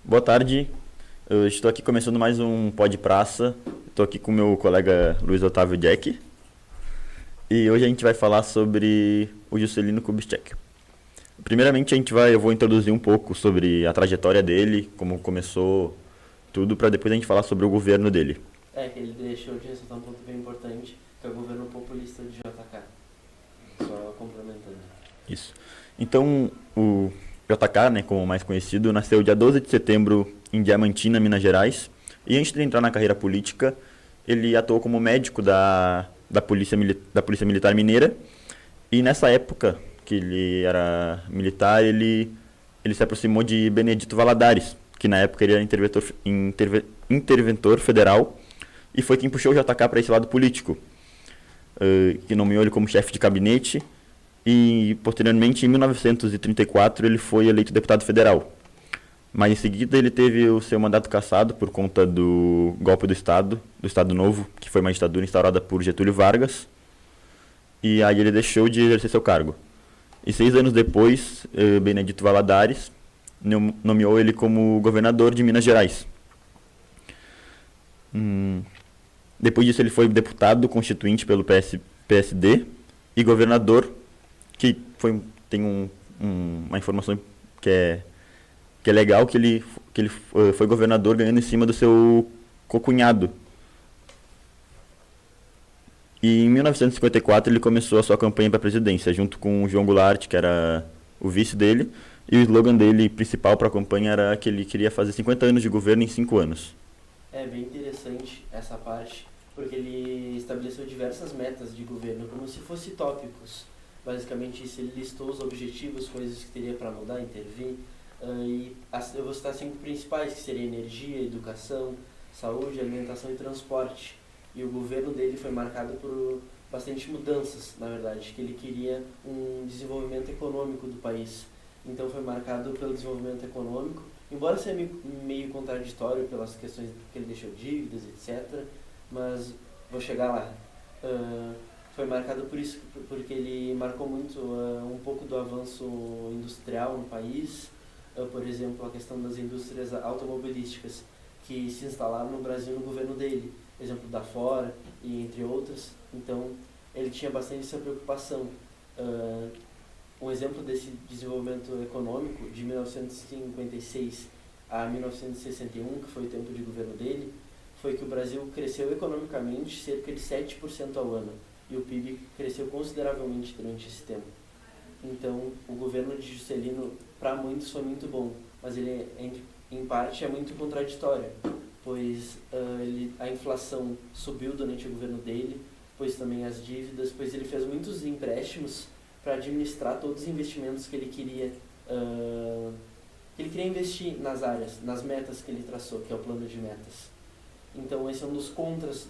Boa tarde, eu estou aqui começando mais um Pod Praça. Estou aqui com o meu colega Luiz Otávio Jack. E hoje a gente vai falar sobre o Juscelino Kubitschek. Primeiramente eu vou introduzir um pouco sobre a trajetória dele, como começou tudo, para depois a gente falar sobre o governo dele. Que ele deixou de ressaltar um ponto bem importante, que é o governo populista de JK. Só complementando. Isso. Então, o JK, né, como mais conhecido, nasceu dia 12 de setembro em Diamantina, Minas Gerais. E antes de entrar na carreira política, ele atuou como médico da Polícia Militar Mineira. E nessa época que ele era militar, ele se aproximou de Benedito Valadares, que na época ele era interventor federal, e foi quem puxou o JK para esse lado político, que nomeou ele como chefe de gabinete. E, posteriormente, em 1934, ele foi eleito deputado federal. Mas, em seguida, ele teve o seu mandato cassado por conta do golpe do Estado Novo, que foi uma ditadura instaurada por Getúlio Vargas. E aí ele deixou de exercer seu cargo. E 6 anos depois, Benedito Valadares nomeou ele como governador de Minas Gerais. Depois disso, ele foi deputado constituinte pelo PSD e governador, que tem uma informação que é legal, que ele foi governador ganhando em cima do seu cocunhado. E em 1954 ele começou a sua campanha para a presidência, junto com o João Goulart, que era o vice dele, e o slogan dele principal para a campanha era que ele queria fazer 50 anos de governo em 5 anos. É bem interessante essa parte, porque ele estabeleceu diversas metas de governo, como se fossem tópicos. Basicamente isso, ele listou os objetivos, coisas que teria para mudar, intervir, e eu vou citar 5 principais, que seria energia, educação, saúde, alimentação e transporte. E o governo dele foi marcado por bastante mudanças, na verdade, que ele queria um desenvolvimento econômico do país. Então foi marcado pelo desenvolvimento econômico, embora seja meio contraditório pelas questões que ele deixou dívidas, etc., mas vou chegar lá. Foi marcado por isso, porque ele marcou muito um pouco do avanço industrial no país, por exemplo, a questão das indústrias automobilísticas que se instalaram no Brasil no governo dele, exemplo da Ford e entre outras. Então ele tinha bastante essa preocupação. Um exemplo desse desenvolvimento econômico de 1956 a 1961, que foi o tempo de governo dele, foi que o Brasil cresceu economicamente cerca de 7% ao ano. E o PIB cresceu consideravelmente durante esse tempo. Então, o governo de Juscelino, para muitos, foi muito bom, mas ele, em parte, é muito contraditório, pois a inflação subiu durante o governo dele, pois também as dívidas, pois ele fez muitos empréstimos para administrar todos os investimentos que ele queria investir nas áreas, nas metas que ele traçou, que é o plano de metas. Então, esse é um dos contras,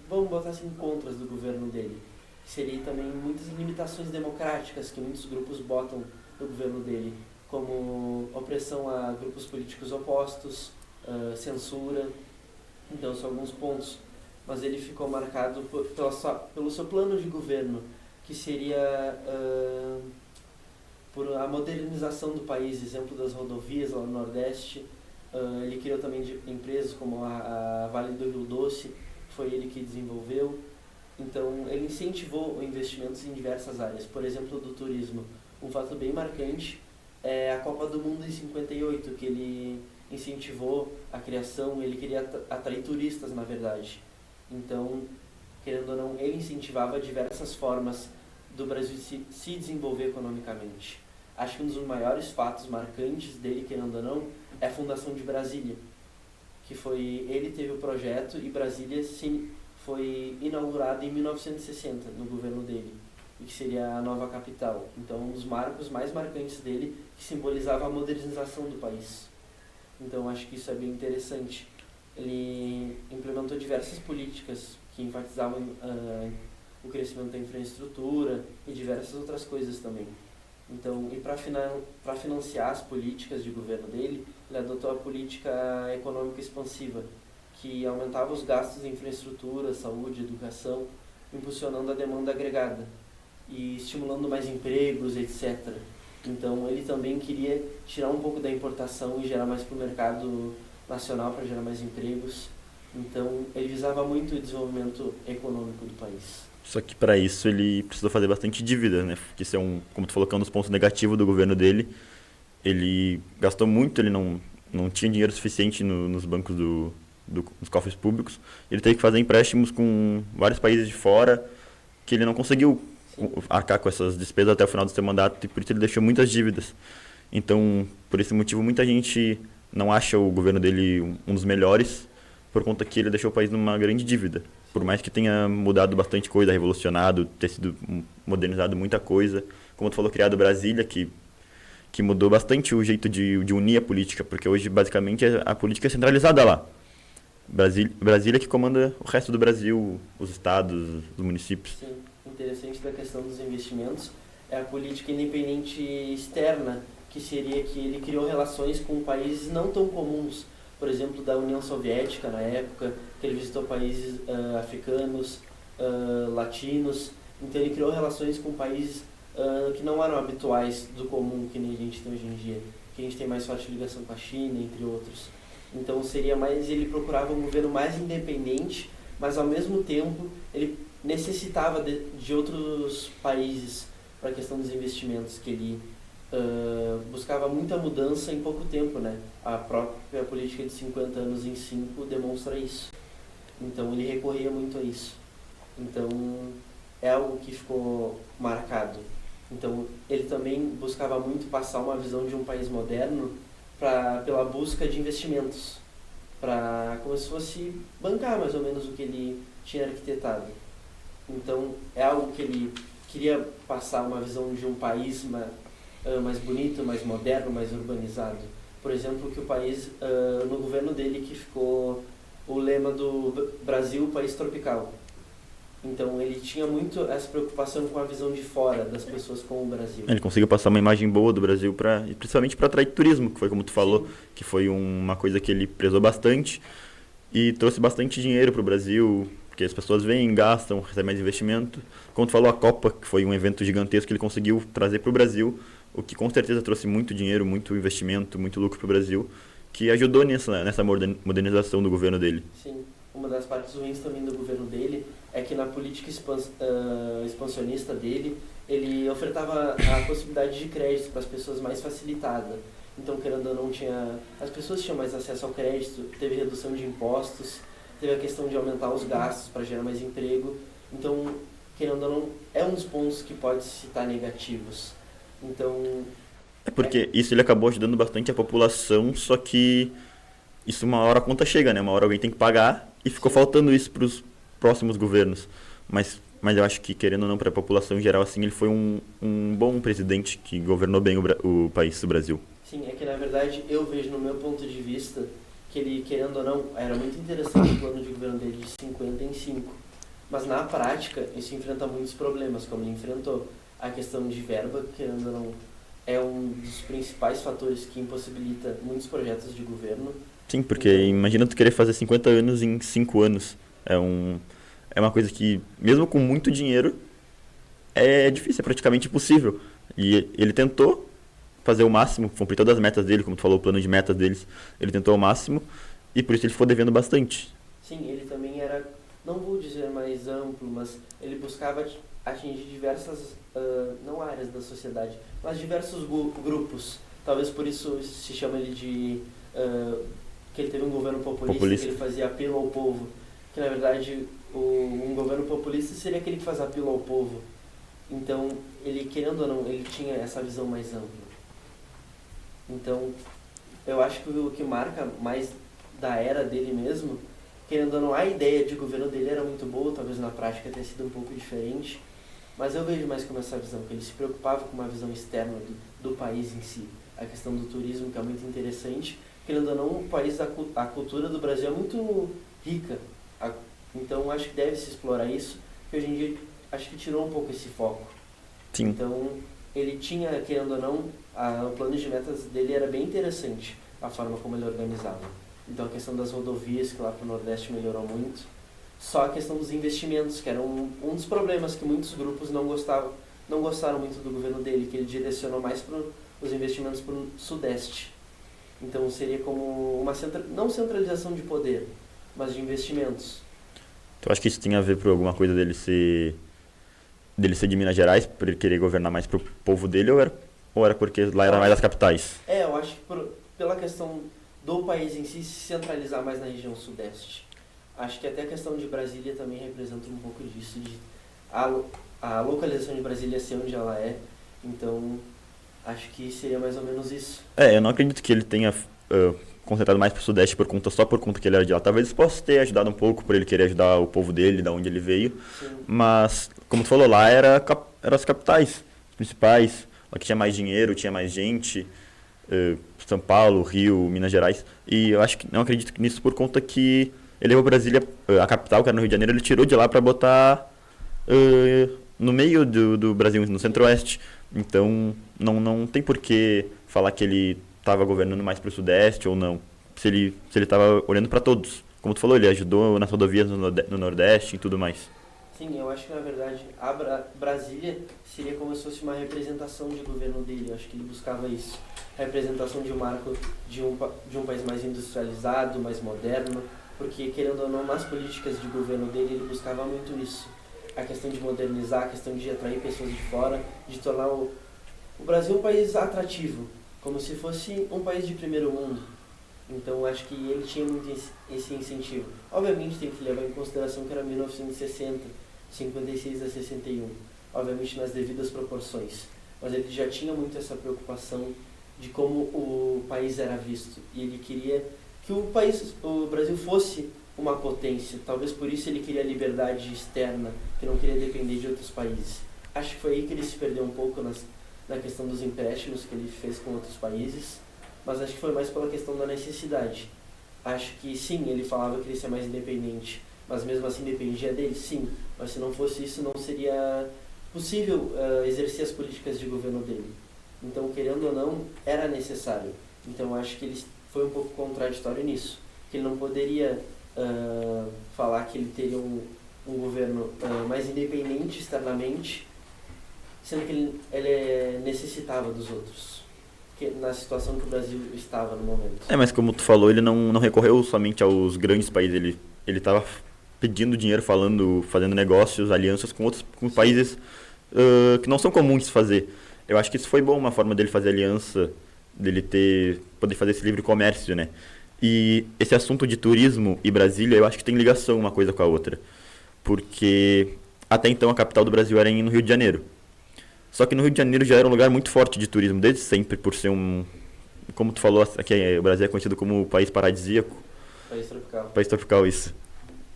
vamos botar assim, contras do governo dele. Seria também muitas limitações democráticas que muitos grupos botam no governo dele, como opressão a grupos políticos opostos, censura. Então são alguns pontos. Mas ele ficou marcado pelo seu plano de governo, que seria por a modernização do país, exemplo das rodovias lá no Nordeste. Ele criou também empresas como a Vale do Rio Doce, foi ele que desenvolveu. Então, ele incentivou investimentos em diversas áreas, por exemplo, do turismo. Um fato bem marcante é a Copa do Mundo em 58, que ele incentivou a criação, ele queria atrair turistas, na verdade. Então, querendo ou não, ele incentivava diversas formas do Brasil se desenvolver economicamente. Acho que um dos maiores fatos marcantes dele, querendo ou não, é a fundação de Brasília, que ele teve o projeto e Brasília foi inaugurada em 1960 no governo dele, e que seria a nova capital. Então, um dos marcos mais marcantes dele, que simbolizava a modernização do país. Então, acho que isso é bem interessante. Ele implementou diversas políticas que enfatizavam o crescimento da infraestrutura e diversas outras coisas também. Então, e para financiar as políticas de governo dele, ele adotou a política econômica expansiva, que aumentava os gastos em infraestrutura, saúde, educação, impulsionando a demanda agregada e estimulando mais empregos, etc. Então ele também queria tirar um pouco da importação e gerar mais para o mercado nacional, para gerar mais empregos. Então ele visava muito o desenvolvimento econômico do país. Só que para isso ele precisou fazer bastante dívida, né? Porque isso é como tu falou, que é um dos pontos negativos do governo dele. Ele gastou muito, ele não tinha dinheiro suficiente nos bancos nos cofres públicos. Ele teve que fazer empréstimos com vários países de fora, que ele não conseguiu arcar com essas despesas até o final do seu mandato, e por isso ele deixou muitas dívidas. Então, por esse motivo, muita gente não acha o governo dele um dos melhores, por conta que ele deixou o país numa grande dívida. Por mais que tenha mudado bastante coisa, revolucionado, ter sido modernizado muita coisa, como tu falou, criado Brasília, que mudou bastante o jeito de unir a política, porque hoje, basicamente, a política é centralizada lá. Brasília que comanda o resto do Brasil, os estados, os municípios. Sim, interessante da questão dos investimentos é a política independente externa, que seria que ele criou relações com países não tão comuns, por exemplo, da União Soviética na época, que ele visitou países africanos, latinos, então ele criou relações com países que não eram habituais do comum que nem a gente tem hoje em dia, que a gente tem mais forte ligação com a China, entre outros. Então seria mais, ele procurava um governo mais independente, mas ao mesmo tempo ele necessitava de outros países para a questão dos investimentos, que ele buscava muita mudança em pouco tempo, né? A própria política de 50 anos em 5 demonstra isso. Então ele recorria muito a isso. Então é algo que ficou marcado. Então ele também buscava muito passar uma visão de um país moderno pela busca de investimentos, como se fosse bancar mais ou menos o que ele tinha arquitetado. Então é algo que ele queria passar, uma visão de um país mais bonito, mais moderno, mais urbanizado. Por exemplo, que o país, no governo dele, que ficou o lema do Brasil, país tropical. Então ele tinha muito essa preocupação com a visão de fora das pessoas com o Brasil. Ele conseguiu passar uma imagem boa do Brasil, principalmente para atrair turismo, que foi como tu falou, Sim. que foi uma coisa que ele prezou bastante e trouxe bastante dinheiro para o Brasil, porque as pessoas vêm, gastam, recebem mais investimento. Como tu falou, a Copa, que foi um evento gigantesco que ele conseguiu trazer para o Brasil, o que com certeza trouxe muito dinheiro, muito investimento, muito lucro para o Brasil, que ajudou nessa modernização do governo dele. Sim, uma das partes ruins também do governo dele é que na política expansionista dele, ele ofertava a possibilidade de crédito para as pessoas mais facilitada. Então, querendo ou não, as pessoas tinham mais acesso ao crédito, teve redução de impostos, teve a questão de aumentar os gastos para gerar mais emprego. Então, querendo ou não, é um dos pontos que pode se citar negativos. Então... É porque isso ele acabou ajudando bastante a população, só que isso uma hora a conta chega, né? Uma hora alguém tem que pagar e ficou faltando isso para os próximos governos. Mas eu acho que, querendo ou não, para a população em geral, assim, ele foi um bom presidente que governou bem o país, o Brasil. Sim, é que na verdade eu vejo no meu ponto de vista que ele, querendo ou não, era muito interessante o plano de governo dele de 50 em 5. Mas na prática isso enfrenta muitos problemas, como ele enfrentou a questão de verba, querendo ou não, é um dos principais fatores que impossibilita muitos projetos de governo. Sim, porque imagina tu querer fazer 50 anos em 5 anos. É uma coisa que, mesmo com muito dinheiro, é difícil, é praticamente impossível. E ele tentou fazer o máximo, cumprir todas as metas dele, como tu falou, o plano de metas deles, ele tentou ao máximo, e por isso ele ficou devendo bastante. Sim, ele também era, não vou dizer mais amplo, mas ele buscava atingir diversas, não áreas da sociedade, mas diversos grupos. Talvez por isso se chama ele de... que ele teve um governo populista, que ele fazia apelo ao povo. Que na verdade um governo populista seria aquele que faz apelo ao povo. Então, ele, querendo ou não, ele tinha essa visão mais ampla. Então, eu acho que o que marca mais da era dele mesmo, querendo ou não, a ideia de governo dele era muito boa, talvez na prática tenha sido um pouco diferente, mas eu vejo mais como essa visão, que ele se preocupava com uma visão externa do país em si. A questão do turismo, que é muito interessante. Querendo ou não, o país, a cultura do Brasil é muito rica. Então, acho que deve se explorar isso, que hoje em dia acho que tirou um pouco esse foco. Sim. Então, ele tinha, querendo ou não, o plano de metas dele era bem interessante, a forma como ele organizava. Então, a questão das rodovias, que lá para o Nordeste melhorou muito. Só a questão dos investimentos, que era um dos problemas que muitos grupos não gostavam não gostaram muito do governo dele, que ele direcionou mais os investimentos para o Sudeste. Então seria como uma não centralização de poder, mas de investimentos. Tu acha que isso tem a ver por alguma coisa dele ser de Minas Gerais, por ele querer governar mais pro povo dele, ou era porque lá era mais as capitais? Eu acho que pela questão do país em si se centralizar mais na região Sudeste. Acho que até a questão de Brasília também representa um pouco disso, de a localização de Brasília ser onde ela é. Então, acho que seria mais ou menos isso. Eu não acredito que ele tenha concentrado mais pro Sudeste só por conta que ele era de lá. Talvez isso possa ter ajudado um pouco por ele querer ajudar o povo dele, da onde ele veio. Sim. Mas, como tu falou, lá era as capitais principais, lá que tinha mais dinheiro, tinha mais gente. São Paulo, Rio, Minas Gerais. E eu acho que não acredito nisso por conta que ele levou Brasília, a capital, que era no Rio de Janeiro, ele tirou de lá para botar no meio do Brasil, no centro-oeste. Então, não tem por que falar que ele estava governando mais para o Sudeste ou não, se ele estava olhando para todos. Como tu falou, ele ajudou nas rodovias no Nordeste e tudo mais. Sim, eu acho que na verdade a Brasília seria como se fosse uma representação de governo dele. Eu acho que ele buscava isso. A representação de um marco de um país mais industrializado, mais moderno, porque querendo ou não, nas políticas de governo dele ele buscava muito isso. A questão de modernizar, a questão de atrair pessoas de fora, de tornar o Brasil um país atrativo, como se fosse um país de primeiro mundo. Então acho que ele tinha muito esse incentivo. Obviamente tem que levar em consideração que era 1960, 56 a 61, obviamente nas devidas proporções. Mas ele já tinha muito essa preocupação de como o país era visto. E ele queria que o Brasil fosse uma potência. Talvez por isso ele queria liberdade externa, que não queria depender de outros países. Acho que foi aí que ele se perdeu um pouco na questão dos empréstimos que ele fez com outros países. Mas acho que foi mais pela questão da necessidade. Acho que sim, ele falava que ele ia ser mais independente, mas mesmo assim dependia dele, sim. Mas se não fosse isso, não seria possível exercer as políticas de governo dele. Então, querendo ou não, era necessário. Então, acho que ele foi um pouco contraditório nisso. Que ele não poderia falar que ele teria um governo mais independente externamente, sendo que ele necessitava dos outros. Na situação que o Brasil estava no momento. Mas como tu falou, ele não recorreu somente aos grandes países, ele estava pedindo dinheiro, fazendo negócios, alianças com países que não são comuns de fazer. Eu acho que isso foi bom, uma forma dele fazer aliança, dele poder fazer esse livre comércio, né? E esse assunto de turismo e Brasília, eu acho que tem ligação uma coisa com a outra. Porque até então a capital do Brasil era no Rio de Janeiro. Só que no Rio de Janeiro já era um lugar muito forte de turismo, desde sempre, por ser como tu falou, aqui o Brasil é conhecido como país paradisíaco. País tropical. País tropical, isso.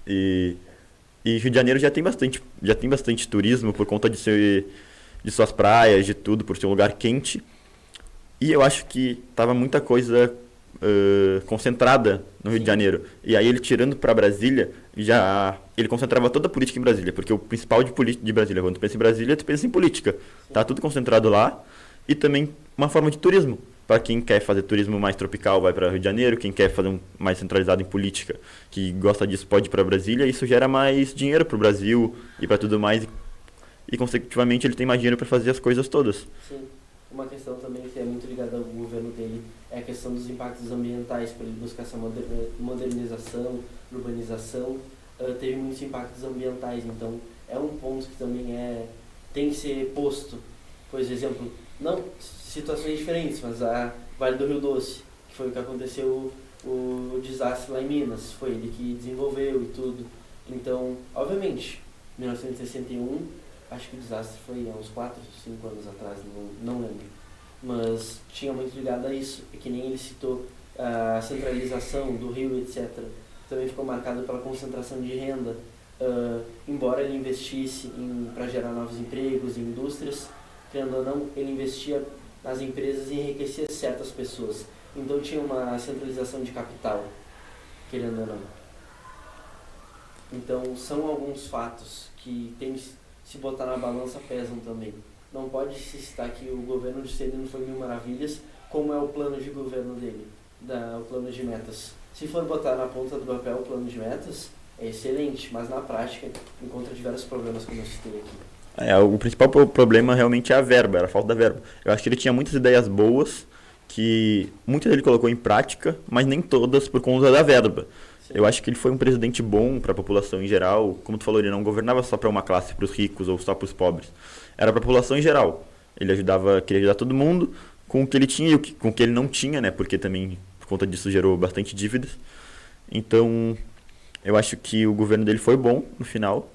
E Rio de Janeiro já tem bastante turismo por conta de suas praias, de tudo, por ser um lugar quente. E eu acho que tava muita coisa concentrada no Rio de Janeiro. E aí ele tirando para Brasília, ele concentrava toda a política em Brasília, porque o principal de Brasília, quando tu pensa em Brasília, tu pensa em política. Tá tudo concentrado lá. E também uma forma de turismo. Para quem quer fazer turismo mais tropical, vai para Rio de Janeiro. Quem quer fazer mais centralizado em política, que gosta disso, pode ir para Brasília. Isso gera mais dinheiro para o Brasil e para tudo mais. E, consecutivamente, ele tem mais dinheiro para fazer as coisas todas. Sim. Uma questão também que é muito ligada ao governo dele é a questão dos impactos ambientais, para ele buscar essa modernização, urbanização. Teve muitos impactos ambientais, então é um ponto que também tem que ser posto. Por exemplo, não situações diferentes, mas a Vale do Rio Doce, que foi o que aconteceu o desastre lá em Minas, foi ele que desenvolveu e tudo. Então, obviamente, 1961, acho que o desastre foi há uns 4, 5 anos atrás, não lembro. Mas tinha muito ligado a isso, e que nem ele citou a centralização do Rio, etc. Também ficou marcado pela concentração de renda. Embora ele investisse para gerar novos empregos, em indústrias, querendo ou não, ele investia nas empresas e enriquecia certas pessoas. Então tinha uma centralização de capital, querendo ou não. Então são alguns fatos que tem que se botar na balança, pesam também. Não pode se citar que o governo de Celino foi mil maravilhas, como é o plano de governo dele, o plano de metas. Se for botar na ponta do papel o plano de metas, é excelente, mas na prática encontra diversos problemas, como eu citei aqui. O principal problema realmente é a verba, era a falta da verba. Eu acho que ele tinha muitas ideias boas, que muitas ele colocou em prática, mas nem todas por conta da verba. Sim, Eu acho que ele foi um presidente bom para a população em geral. Como tu falou, ele não governava só para uma classe, para os ricos ou só para os pobres. Era para a população em geral. Ele queria ajudar todo mundo com o que ele tinha e com o que ele não tinha, né? Porque também por conta disso gerou bastante dívidas. Então, eu acho que o governo dele foi bom no final.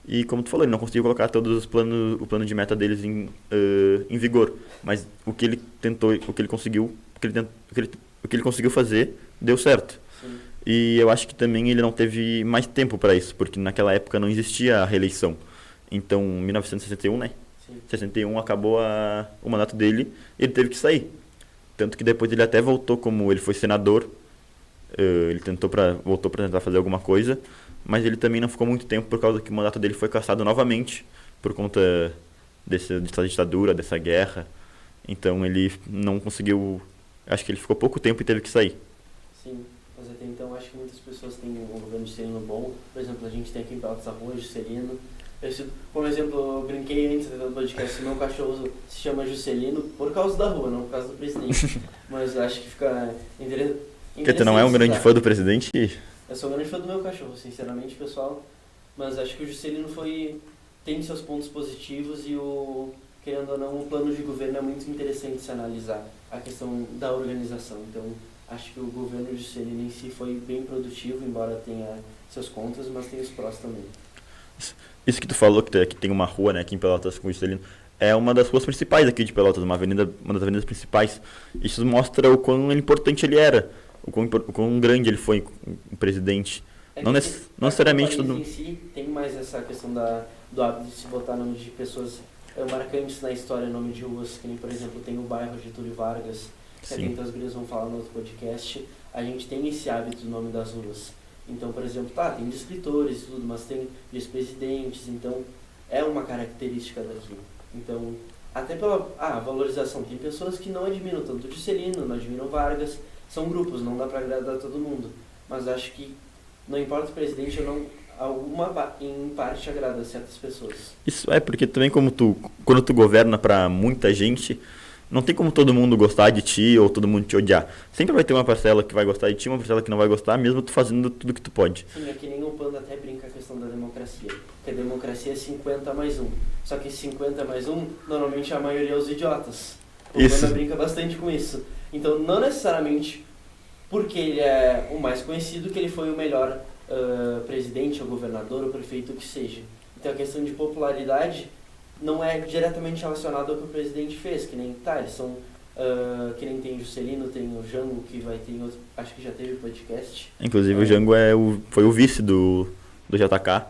E como tu falou, ele não conseguiu colocar todos os planos, o plano de meta deles em vigor. Mas o que ele tentou, o que ele conseguiu, o que ele conseguiu fazer, deu certo. sim, E eu acho que também ele não teve mais tempo para isso, porque naquela época não existia a reeleição. Então, em 1961, né? sim. 61 acabou o mandato dele e ele teve que sair. Tanto que depois ele até voltou como ele foi senador. Ele voltou para tentar fazer alguma coisa, mas ele também não ficou muito tempo por causa que o mandato dele foi cassado novamente por conta dessa ditadura, dessa guerra. Então ele não conseguiu. Acho que ele ficou pouco tempo e teve que sair. Sim, mas até então acho que muitas pessoas têm um governo Juscelino bom. Por exemplo, a gente tem aqui em Pelotas a Rua, Juscelino. Como exemplo, eu brinquei antes do podcast, meu cachorro se chama Juscelino por causa da rua, não por causa do presidente. Mas acho que fica Porque tu não é um grande citar. fã do presidente? Eu sou um grande fã do meu cachorro, sinceramente, pessoal. Mas acho que o Juscelino tem seus pontos positivos e querendo ou não, o plano de governo é muito interessante se analisar a questão da organização. Então, acho que o governo Juscelino em si foi bem produtivo, embora tenha seus contras, mas tem os prós também. Isso que tu falou, que tem uma rua, né, aqui em Pelotas com o Juscelino, é uma das ruas principais aqui de Pelotas, uma das avenidas principais. Isso mostra o quão importante ele era, o quão grande ele foi, o presidente. É Não, que não necessariamente o todo país mundo. em si tem mais essa questão do hábito de se botar nome de pessoas marcantes na história, nome de ruas, que nem, por exemplo, tem o bairro Getúlio Vargas, que até Sim. então as gurias vão falar no outro podcast. A gente tem esse hábito do nome das ruas. Então, por exemplo, tem de escritores e tudo, mas tem de ex-presidentes, então é uma característica daqui. Então, até pela valorização, tem pessoas que não admiram tanto o Juscelino, não admiram Vargas, são grupos, não dá pra agradar todo mundo. Mas acho que não importa o presidente ou não, em parte agrada certas pessoas. Isso é porque também quando tu governa pra muita gente, não tem como todo mundo gostar de ti ou todo mundo te odiar. Sempre vai ter uma parcela que vai gostar de ti, uma parcela que não vai gostar, mesmo tu fazendo tudo que tu pode. Sim, é que nem o Panda até brinca a questão da democracia. Que a democracia é 50 mais 1. Só que 50 mais 1, normalmente a maioria é os idiotas. O Isso. Panda brinca bastante com isso. Então, não necessariamente porque ele é o mais conhecido que ele foi o melhor presidente, ou governador, ou prefeito, o que seja. Então, a questão de popularidade não é diretamente relacionada ao que o presidente fez, que nem eles são que nem tem o Juscelino, tem o Jango, que vai ter outro, acho que já teve podcast. Inclusive o Jango foi o vice do JK,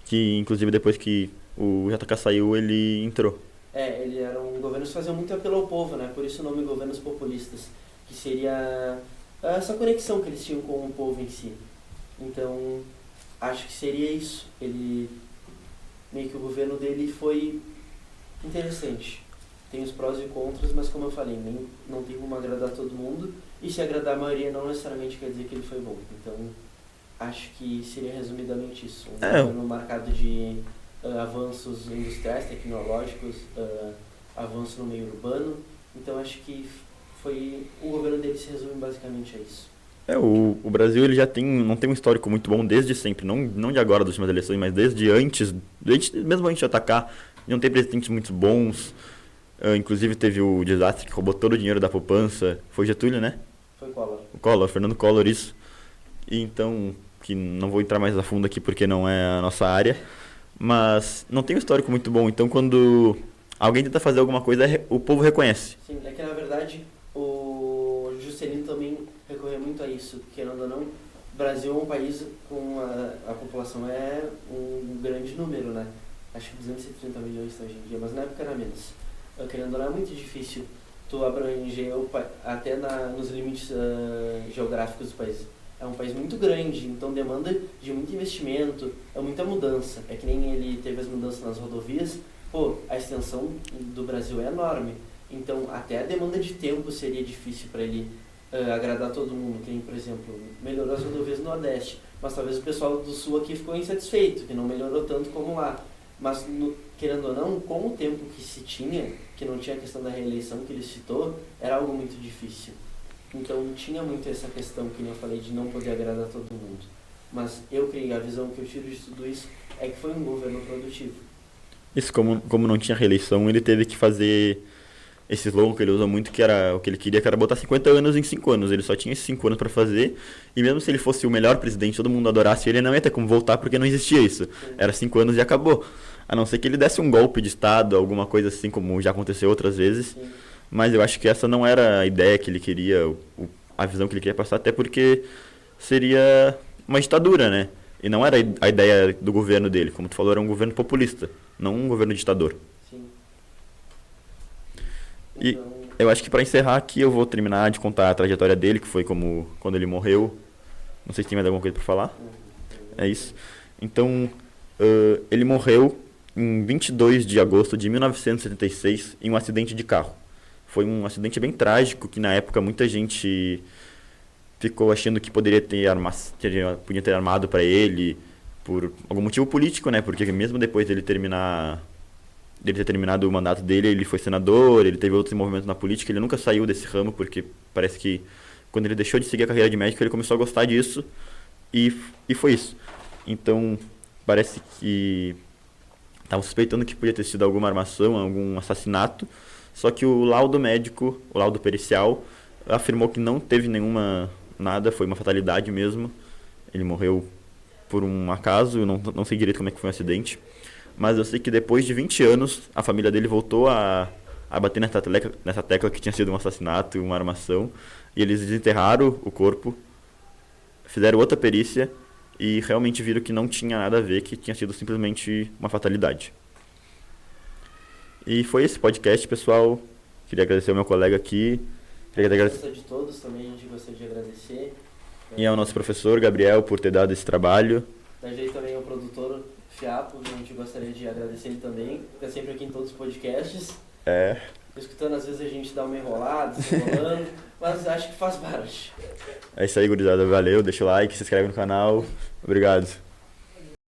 que inclusive depois que o JK saiu, ele entrou. Ele era um governo que fazia muito apelo ao povo, né? Por isso o nome governos populistas, que seria essa conexão que eles tinham com o povo em si. Então, acho que seria isso. Meio que o governo dele foi interessante. Tem os prós e contras, mas como eu falei, não tem como agradar todo mundo. E se agradar a maioria não necessariamente quer dizer que ele foi bom. Então, acho que seria resumidamente isso. Um governo marcado de avanços industriais, tecnológicos, avanço no meio urbano. Então, acho que o governo dele se resume basicamente a isso. O Brasil ele já não tem um histórico muito bom desde sempre, não de agora das últimas eleições, mas desde antes, mesmo antes de atacar, não tem presidentes muito bons. Inclusive teve o desastre que roubou todo o dinheiro da poupança, foi Getúlio, né? Foi Collor. O Collor, Fernando Collor, isso. E então, que não vou entrar mais a fundo aqui porque não é a nossa área, mas não tem um histórico muito bom, então quando alguém tenta fazer alguma coisa, o povo reconhece. Sim, é que na verdade o Juscelino também recorreu muito a isso, querendo ou não, o Brasil é um país com a população é um grande número, né? Acho que 230 milhões hoje em dia, mas na época era menos. Querendo ou não, é muito difícil tu abranger até nos limites geográficos do país. É um país muito grande, então demanda de muito investimento, é muita mudança. É que nem ele teve as mudanças nas rodovias, a extensão do Brasil é enorme. Então, até a demanda de tempo seria difícil para ele agradar todo mundo. Que nem, por exemplo, melhorou as rodovias do Nordeste, mas talvez o pessoal do Sul aqui ficou insatisfeito, que não melhorou tanto como lá. Mas, querendo ou não, com o tempo que se tinha, que não tinha a questão da reeleição que ele citou, era algo muito difícil. Então tinha muito essa questão, que nem eu falei, de não poder agradar todo mundo. Mas eu creio, a visão que eu tiro de tudo isso é que foi um governo produtivo. Isso, como não tinha reeleição, ele teve que fazer esse slogan que ele usa muito, que era o que ele queria, que era botar 50 anos em 5 anos. Ele só tinha esses 5 anos para fazer, e mesmo se ele fosse o melhor presidente, todo mundo adorasse ele, não ia ter como voltar, porque não existia isso. Sim. Era 5 anos e acabou. A não ser que ele desse um golpe de Estado, alguma coisa assim, como já aconteceu outras vezes. Sim. Mas eu acho que essa não era a ideia que ele queria, a visão que ele queria passar, até porque seria uma ditadura, né? E não era a ideia do governo dele. Como tu falou, era um governo populista, não um governo ditador. Sim. E Então, eu acho que para encerrar aqui eu vou terminar de contar a trajetória dele, que foi como quando ele morreu. Não sei se tem mais alguma coisa para falar. É isso. Então, ele morreu em 22 de agosto de 1976 em um acidente de carro. Foi um acidente bem trágico, que na época muita gente ficou achando que podia ter armado para ele por algum motivo político, né? Porque mesmo depois dele ter terminado o mandato dele, ele foi senador, ele teve outros movimentos na política, ele nunca saiu desse ramo, porque parece que quando ele deixou de seguir a carreira de médico, ele começou a gostar disso, e foi isso. Então, parece que estavam suspeitando que podia ter sido alguma armação, algum assassinato, só que o laudo médico, o laudo pericial, afirmou que não teve nada, foi uma fatalidade mesmo. Ele morreu por um acaso, eu não sei direito como é que foi o acidente. Mas eu sei que depois de 20 anos, a família dele voltou a bater nessa tecla que tinha sido um assassinato, uma armação. E eles desenterraram o corpo, fizeram outra perícia e realmente viram que não tinha nada a ver, que tinha sido simplesmente uma fatalidade. E foi esse podcast, pessoal. Queria agradecer ao meu colega aqui. Queria agradecer de todos também, a gente gostaria de agradecer. e ao nosso professor Gabriel por ter dado esse trabalho. Da gente também ao produtor Fiapo, a gente gostaria de agradecer ele também. Fica sempre aqui em todos os podcasts. Escutando, às vezes a gente dá uma enrolada, se enrolando, mas acho que faz parte. É isso aí, gurizada. Valeu, deixa o like, se inscreve no canal. Obrigado.